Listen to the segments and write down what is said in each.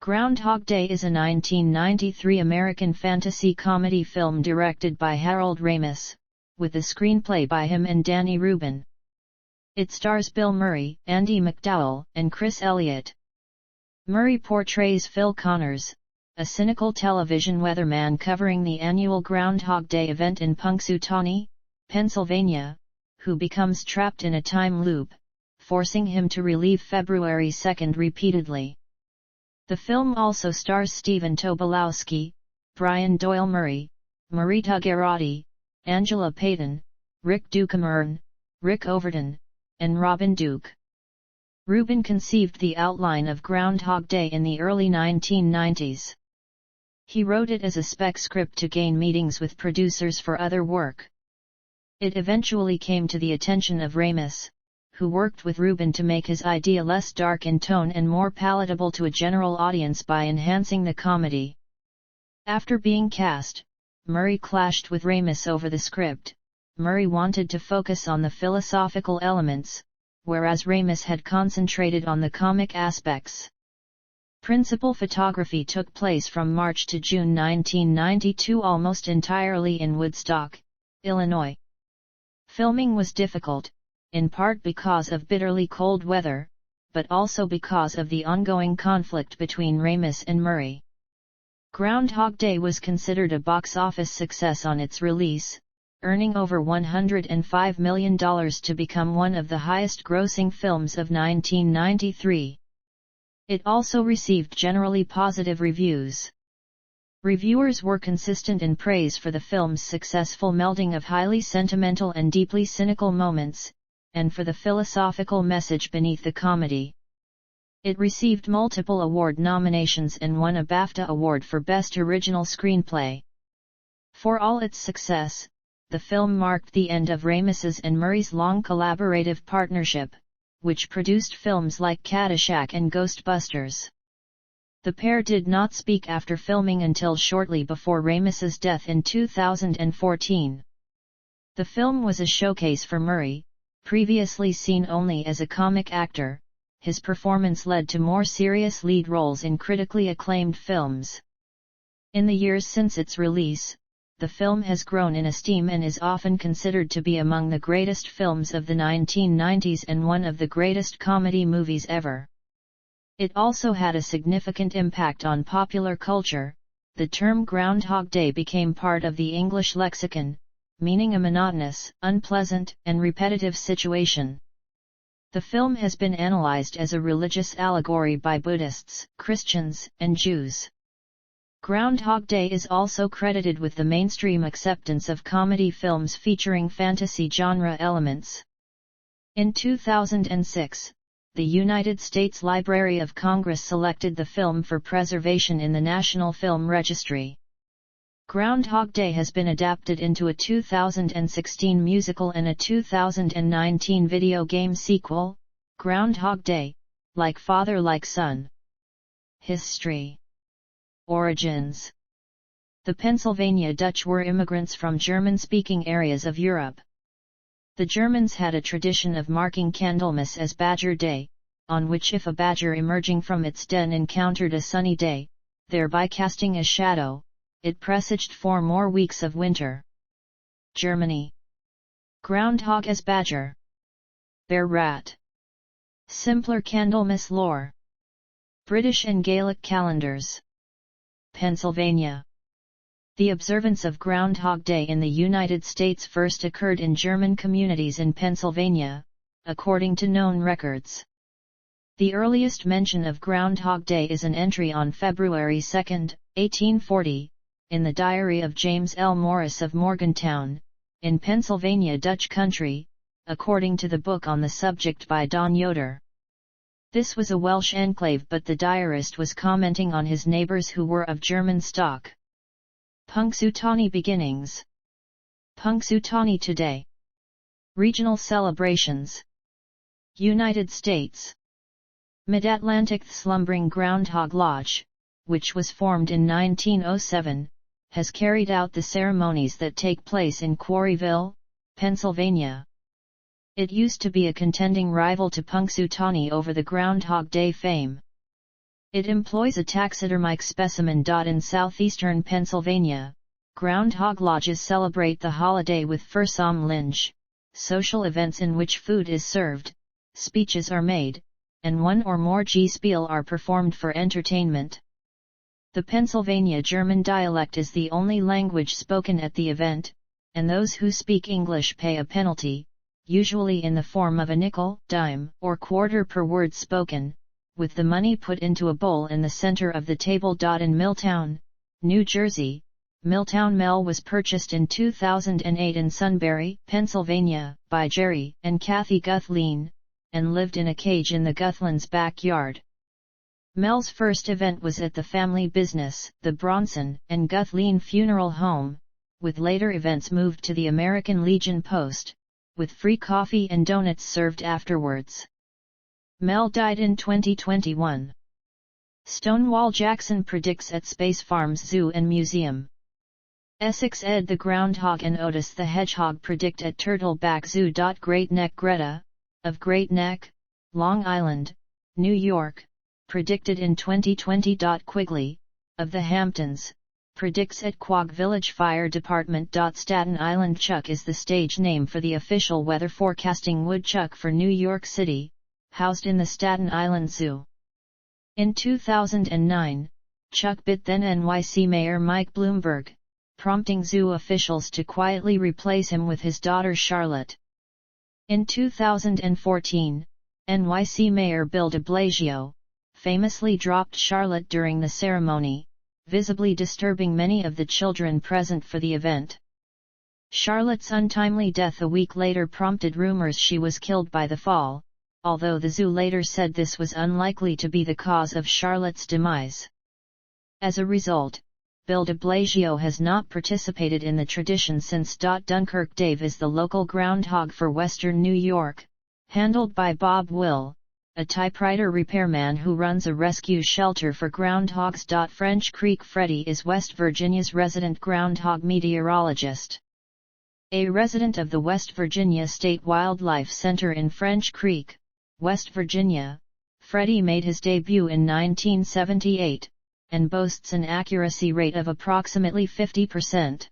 Groundhog Day is a 1993 American fantasy comedy film directed by Harold Ramis, with a screenplay by him and Danny Rubin. It stars Bill Murray, Andie MacDowell, and Chris Elliott. Murray portrays Phil Connors, a cynical television weatherman covering the annual Groundhog Day event in Punxsutawney, Pennsylvania, who becomes trapped in a time loop, forcing him to relive February 2 repeatedly. The film also stars Stephen Tobolowsky, Brian Doyle Murray, Marita Garrotti, Angela Payton, Rick Ducommun, Rick Overton, and Robin Duke. Rubin conceived the outline of Groundhog Day in the early 1990s. He wrote it as a spec script to gain meetings with producers for other work. It eventually came to the attention of Ramis, who worked with Rubin to make his idea less dark in tone and more palatable to a general audience by enhancing the comedy. After being cast, Murray clashed with Ramis over the script. Murray wanted to focus on the philosophical elements, whereas Ramis had concentrated on the comic aspects. Principal photography took place from March to June 1992 almost entirely in Woodstock, Illinois. Filming was difficult, in part because of bitterly cold weather, but also because of the ongoing conflict between Ramis and Murray. Groundhog Day was considered a box office success on its release, earning over $105 million to become one of the highest-grossing films of 1993. It also received generally positive reviews. Reviewers were consistent in praise for the film's successful melding of highly sentimental and deeply cynical moments, and for the philosophical message beneath the comedy. It received multiple award nominations and won a BAFTA Award for Best Original Screenplay. For all its success, the film marked the end of Ramis's and Murray's long collaborative partnership, which produced films like Caddyshack and Ghostbusters. The pair did not speak after filming until shortly before Ramis's death in 2014. The film was a showcase for Murray. Previously seen only as a comic actor, his performance led to more serious lead roles in critically acclaimed films. In the years since its release, the film has grown in esteem and is often considered to be among the greatest films of the 1990s and one of the greatest comedy movies ever. It also had a significant impact on popular culture. The term Groundhog Day became part of the English lexicon, meaning a monotonous, unpleasant, and repetitive situation. The film has been analyzed as a religious allegory by Buddhists, Christians, and Jews. Groundhog Day is also credited with the mainstream acceptance of comedy films featuring fantasy genre elements. In 2006, the United States Library of Congress selected the film for preservation in the National Film Registry. Groundhog Day has been adapted into a 2016 musical and a 2019 video game sequel, Groundhog Day, Like Father Like Son. History. Origins. The Pennsylvania Dutch were immigrants from German-speaking areas of Europe. The Germans had a tradition of marking Candlemas as Badger Day, on which if a badger emerging from its den encountered a sunny day, thereby casting a shadow, it presaged 4 more weeks of winter. Germany. Groundhog as badger. Bear rat. Simpler Candlemas lore. British and Gaelic calendars. Pennsylvania. The observance of Groundhog Day in the United States first occurred in German communities in Pennsylvania, according to known records. The earliest mention of Groundhog Day is an entry on February 2, 1840, in the diary of James L. Morris of Morgantown, in Pennsylvania Dutch country, according to the book on the subject by Don Yoder. This was a Welsh enclave, but the diarist was commenting on his neighbors who were of German stock. Punxsutawney beginnings. Punxsutawney today. Regional celebrations. United States. Mid-Atlantic. The slumbering Groundhog Lodge, which was formed in 1907, has carried out the ceremonies that take place in Quarryville, Pennsylvania. It used to be a contending rival to Punxsutawney over the Groundhog Day fame. It employs a taxidermic specimen. In southeastern Pennsylvania, groundhog lodges celebrate the holiday with Versamlinge, social events in which food is served, speeches are made, and one or more G-spiel are performed for entertainment. The Pennsylvania German dialect is the only language spoken at the event, and those who speak English pay a penalty, usually in the form of a nickel, dime, or quarter per word spoken, with the money put into a bowl in the center of the table. In Milltown, New Jersey, Milltown Mel was purchased in 2008 in Sunbury, Pennsylvania, by Jerry and Kathy Guthleen, and lived in a cage in the Guthlands' backyard. Mel's first event was at the family business, the Bronson and Guthleen Funeral Home, with later events moved to the American Legion Post, with free coffee and donuts served afterwards. Mel died in 2021. Stonewall Jackson predicts at Space Farms Zoo and Museum. Essex Ed the Groundhog and Otis the Hedgehog predict at Turtleback Zoo. Great Neck Greta, of Great Neck, Long Island, New York, predicted in 2020. Quigley, of the Hamptons, predicts at Quogue Village Fire Department. Staten Island Chuck is the stage name for the official weather forecasting woodchuck for New York City, housed in the Staten Island Zoo. In 2009, Chuck bit then NYC Mayor Mike Bloomberg, prompting zoo officials to quietly replace him with his daughter Charlotte. In 2014, NYC Mayor Bill de Blasio famously dropped Charlotte during the ceremony, visibly disturbing many of the children present for the event. Charlotte's untimely death a week later prompted rumors she was killed by the fall, although the zoo later said this was unlikely to be the cause of Charlotte's demise. As a result, Bill de Blasio has not participated in the tradition since. Dunkirk Dave is the local groundhog for Western New York, handled by Bob Will, a typewriter repairman who runs a rescue shelter for groundhogs. French Creek Freddy is West Virginia's resident groundhog meteorologist. A resident of the West Virginia State Wildlife Center in French Creek, West Virginia, Freddy made his debut in 1978, and boasts an accuracy rate of approximately 50%.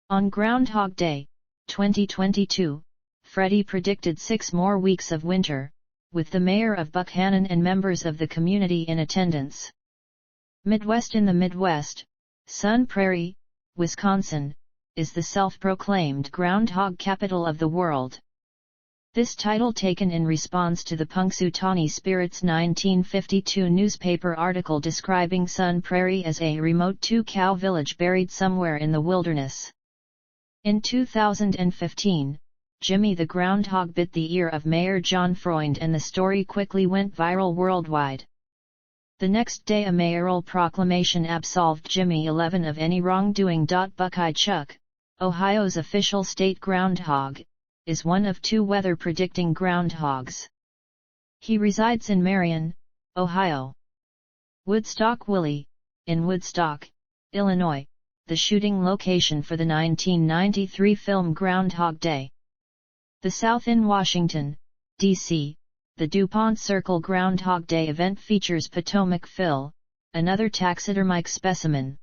On Groundhog Day, 2022, Freddy predicted 6 more weeks of winter, with the mayor of Buckhannon and members of the community in attendance. Midwest in the Midwest, Sun Prairie, Wisconsin, is the self-proclaimed groundhog capital of the world. This title taken in response to the Punxsutawney Spirit's 1952 newspaper article describing Sun Prairie as a remote 2-cow village buried somewhere in the wilderness. In 2015, Jimmy the Groundhog bit the ear of Mayor John Freund and the story quickly went viral worldwide. The next day a mayoral proclamation absolved Jimmy 11 of any wrongdoing. Buckeye Chuck, Ohio's official state groundhog, is one of 2 weather-predicting groundhogs. He resides in Marion, Ohio. Woodstock Willie, in Woodstock, Illinois, the shooting location for the 1993 film Groundhog Day. The South in Washington, D.C., the DuPont Circle Groundhog Day event features Potomac Phil, another taxidermic specimen.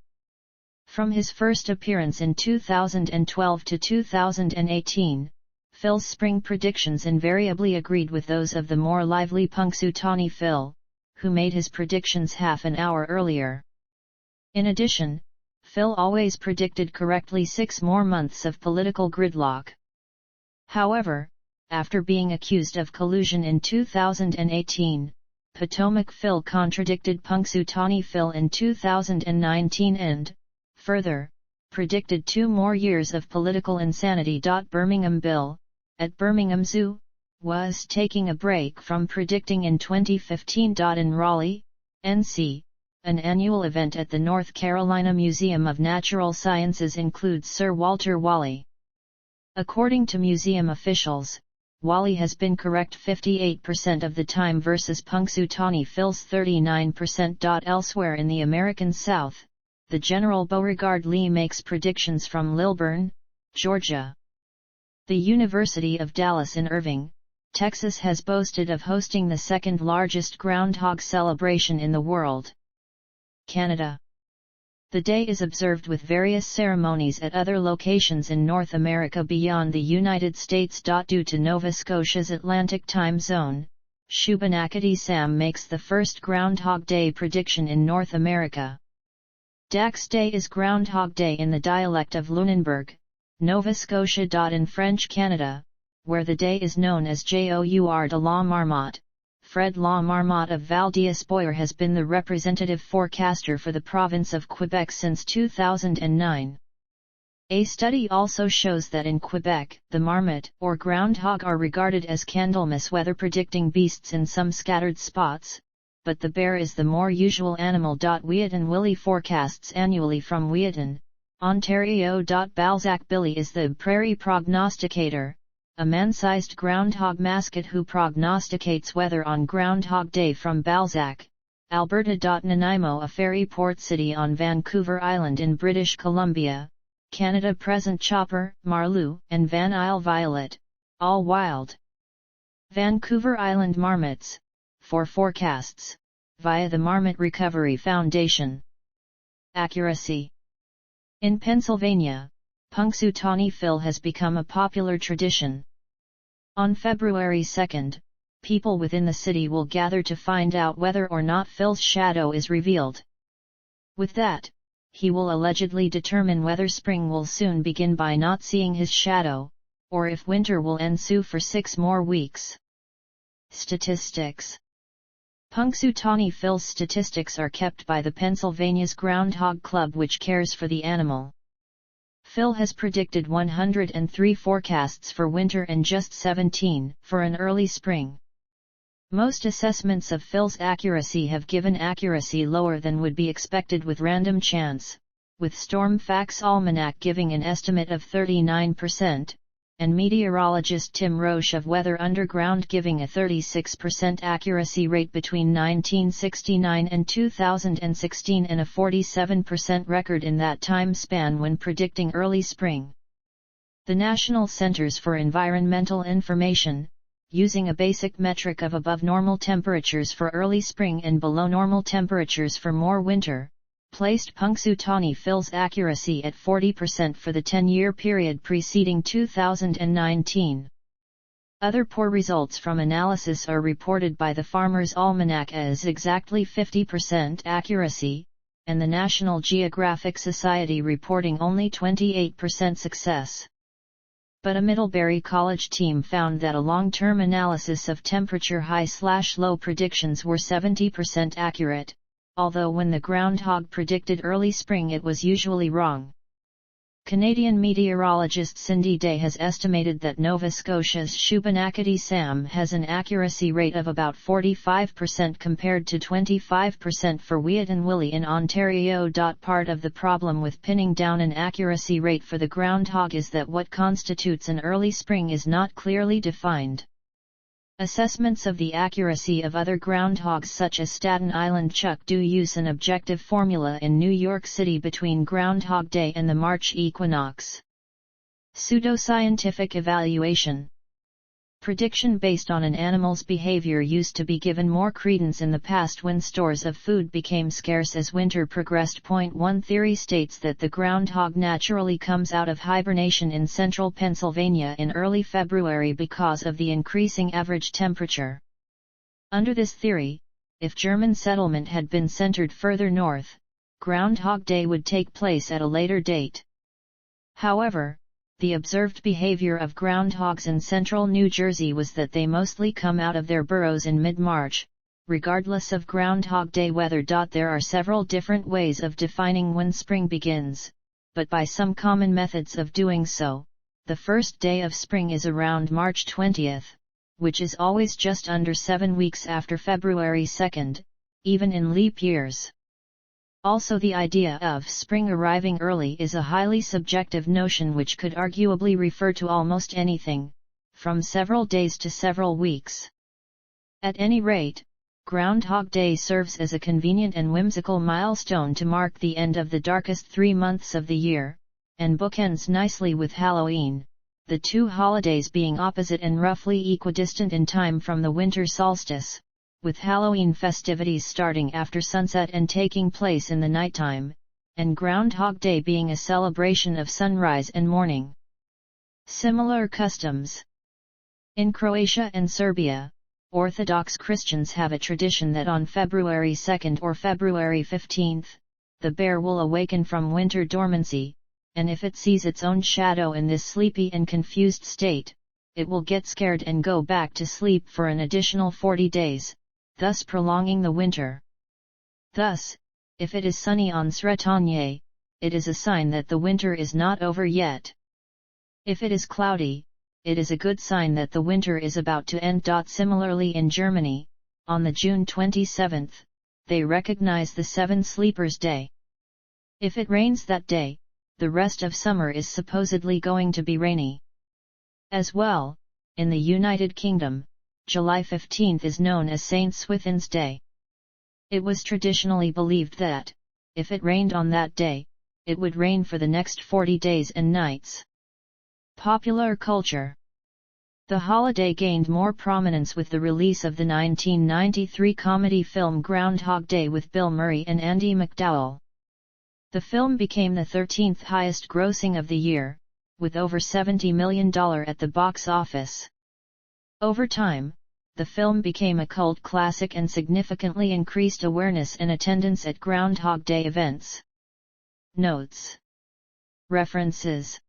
From his first appearance in 2012 to 2018, Phil's spring predictions invariably agreed with those of the more lively Punxsutawney Phil, who made his predictions half an hour earlier. In addition, Phil always predicted correctly 6 more months of political gridlock. However, after being accused of collusion in 2018, Potomac Phil contradicted Punxsutawney Phil in 2019 and, further, predicted 2 more years of political insanity. Birmingham Bill, at Birmingham Zoo, was taking a break from predicting in 2015. In Raleigh, NC, an annual event at the North Carolina Museum of Natural Sciences includes Sir Walter Wally. According to museum officials, Wally has been correct 58% of the time versus Punxsutawney Phil's 39%. Elsewhere in the American South, the General Beauregard Lee makes predictions from Lilburn, Georgia. The University of Dallas in Irving, Texas has boasted of hosting the second largest Groundhog celebration in the world. Canada. The day is observed with various ceremonies at other locations in North America beyond the United States. Due to Nova Scotia's Atlantic time zone, Shubenacadie Sam makes the first Groundhog Day prediction in North America. Dax Day is Groundhog Day in the dialect of Lunenburg, Nova Scotia. In French Canada, where the day is known as Jour de la Marmotte, Fred La Marmotte of Val-d'Espoir has been the representative forecaster for the province of Quebec since 2009. A study also shows that in Quebec, the marmot or groundhog are regarded as Candlemas weather predicting beasts in some scattered spots, but the bear is the more usual animal. Wheaton Willie forecasts annually from Wheaton, Ontario. Balzac Billy is the prairie prognosticator, a man-sized groundhog mascot who prognosticates weather on Groundhog Day from Balzac, Alberta. Nanaimo, a ferry port city on Vancouver Island in British Columbia, Canada. Present Chopper, Marlou, and Van Isle Violet, all wild. Vancouver Island marmots, for forecasts, via the Marmot Recovery Foundation. Accuracy. In Pennsylvania, Punxsutawney Phil has become a popular tradition. On February 2, people within the city will gather to find out whether or not Phil's shadow is revealed. With that, he will allegedly determine whether spring will soon begin by not seeing his shadow, or if winter will ensue for 6 more weeks. Statistics. Punxsutawney Phil's statistics are kept by the Pennsylvania's Groundhog Club, which cares for the animal. Phil has predicted 103 forecasts for winter and just 17 for an early spring. Most assessments of Phil's accuracy have given accuracy lower than would be expected with random chance, with Storm Facts Almanac giving an estimate of 39%, and meteorologist Tim Roche of Weather Underground giving a 36% accuracy rate between 1969 and 2016 and a 47% record in that time span when predicting early spring. The National Centers for Environmental Information, using a basic metric of above normal temperatures for early spring and below normal temperatures for more winter, placed Punxsutawney Phil's accuracy at 40% for the 10-year period preceding 2019. Other poor results from analysis are reported by the Farmer's Almanac as exactly 50% accuracy, and the National Geographic Society reporting only 28% success. But a Middlebury College team found that a long-term analysis of temperature high/low predictions were 70% accurate, although when the groundhog predicted early spring it was usually wrong. Canadian meteorologist Cindy Day has estimated that Nova Scotia's Shubenacadie Sam has an accuracy rate of about 45% compared to 25% for Wheaton Willie in Ontario. Part of the problem with pinning down an accuracy rate for the groundhog is that what constitutes an early spring is not clearly defined. Assessments of the accuracy of other groundhogs such as Staten Island Chuck do use an objective formula in New York City between Groundhog Day and the March equinox. Pseudoscientific evaluation. Prediction based on an animal's behavior used to be given more credence in the past when stores of food became scarce as winter progressed. One theory states that the groundhog naturally comes out of hibernation in central Pennsylvania in early February because of the increasing average temperature. Under this theory, if German settlement had been centered further north, Groundhog Day would take place at a later date. However, the observed behavior of groundhogs in central New Jersey was that they mostly come out of their burrows in mid-March, regardless of Groundhog Day weather. There are several different ways of defining when spring begins, but by some common methods of doing so, the first day of spring is around March 20th, which is always just under 7 weeks after February 2nd, even in leap years. Also, the idea of spring arriving early is a highly subjective notion which could arguably refer to almost anything, from several days to several weeks. At any rate, Groundhog Day serves as a convenient and whimsical milestone to mark the end of the darkest 3 months of the year, and bookends nicely with Halloween, the two holidays being opposite and roughly equidistant in time from the winter solstice, with Halloween festivities starting after sunset and taking place in the nighttime, and Groundhog Day being a celebration of sunrise and morning. Similar customs. In Croatia and Serbia, Orthodox Christians have a tradition that on February 2 or February 15, the bear will awaken from winter dormancy, and if it sees its own shadow in this sleepy and confused state, it will get scared and go back to sleep for an additional 40 days, thus prolonging the winter. Thus, if it is sunny on Sretanje, it is a sign that the winter is not over yet. If it is cloudy, it is a good sign that the winter is about to end. Similarly in Germany, on the June 27, they recognize the Seven Sleepers' Day. If it rains that day, the rest of summer is supposedly going to be rainy. As well, in the United Kingdom, July 15 is known as St. Swithin's Day. It was traditionally believed that, if it rained on that day, it would rain for the next 40 days and nights. Popular culture. The holiday gained more prominence with the release of the 1993 comedy film Groundhog Day with Bill Murray and Andie MacDowell. The film became the 13th highest grossing of the year, with over $70 million at the box office. Over time, the film became a cult classic and significantly increased awareness and attendance at Groundhog Day events. Notes. References.